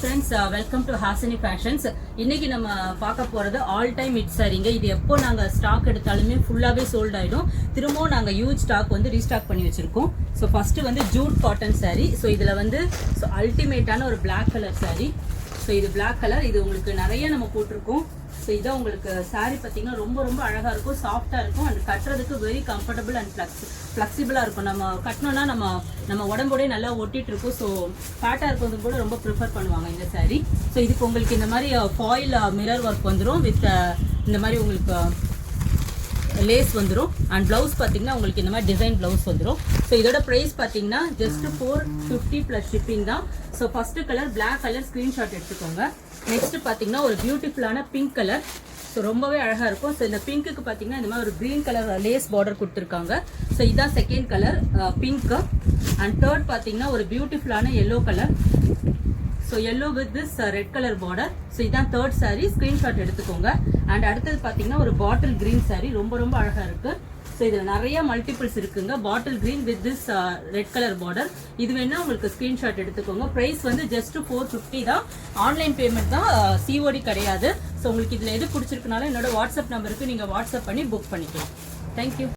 friends, welcome to Hasani Fashions. இன்னைக்கு நம்ம பார்க்க போறது ஆல் டைம் ஹிட் சாரீங்க. இது எப்போ நாங்க ஸ்டாக் எடுத்தாலுமே ஃபுல்லாவே சோல்ட் ஆயிடும். திரும்பவும் நாங்க ஹியூஜ் ஸ்டாக் வந்து ரீஸ்டாக் பண்ணி வச்சிருக்கோம். ஸோ ஃபர்ஸ்ட் வந்து ஜூட் காட்டன் சாரீ. ஸோ இதுல வந்து அல்டிமேட்டான ஒரு பிளாக் கலர் சாரீ. ஸோ இது பிளாக் கலர், இது உங்களுக்கு நிறைய நம்ம போட்டிருக்கோம். ஸோ இதான் உங்களுக்கு சாரீ பார்த்தீங்கன்னா ரொம்ப அழகாக இருக்கும், சாஃப்டாக இருக்கும், அண்ட் கட்டுறதுக்கு வெரி கம்ஃபர்டபுள் அண்ட் ஃப்ளெக்சிபிளாக இருக்கும். நம்ம கட்டினோன்னா நம்ம உடம்போடே நல்லா ஒட்டிட்டு இருக்கும். ஸோ ஃபேட்டாக இருக்கிறது கூட ரொம்ப ப்ரிஃபர் பண்ணுவாங்க இந்த சாரீ. ஸோ இதுக்கு உங்களுக்கு இந்த மாதிரி ஃபாயில் மிரர் ஒர்க் வந்துடும் வித் இந்த மாதிரி உங்களுக்கு லேஸ் வந்துடும். அண்ட் ப்ளவுஸ் பார்த்தீங்கன்னா உங்களுக்கு இந்த மாதிரி டிசைன் ப்ளவுஸ் வந்துடும். ஸோ இதோட ப்ரைஸ் பார்த்தீங்கன்னா ஜஸ்ட் 450 ப்ளஸ் ஷிப்பிங் தான். So first colour black colour screenshot எடுத்துக்கோங்க. நெக்ஸ்ட் பார்த்தீங்கன்னா ஒரு பியூட்டிஃபுல்லான பிங்க் கலர். ஸோ ரொம்பவே அழகாக இருக்கும். ஸோ இந்த பிங்க்குக்கு பார்த்தீங்கன்னா இந்த மாதிரி ஒரு க்ரீன் கலர் லேஸ் பார்டர் கொடுத்துருக்காங்க. ஸோ இதுதான் second colour pink. And third பார்த்தீங்கன்னா ஒரு பியூட்டிஃபுல்லான yellow colour. So yellow with this red colour border. So இதான் தேர்ட் சாரீ, ஸ்க்ரீன்ஷாட் எடுத்துக்கோங்க. அண்ட் அடுத்தது பார்த்தீங்கன்னா ஒரு பாட்டில் கிரீன் சாரீ, ரொம்ப அழகாக இருக்குது. ஸோ இதில் நிறைய மல்டிபிள்ஸ் இருக்குங்க. Bottle green with this red colour border. இது வேணா உங்களுக்கு ஸ்க்ரீன்ஷாட் எடுத்துக்கோங்க. ப்ரைஸ் வந்து ஜஸ்ட் 450 தான். ஆன்லைன் பேமெண்ட் தான், சிஓடி கிடையாது. ஸோ உங்களுக்கு இதில் எது பிடிச்சிருக்குனாலும் என்னோட வாட்ஸ்அப் நம்பருக்கு நீங்கள் வாட்ஸ்அப் பண்ணி புக் பண்ணிக்கலாம். தேங்க்யூ.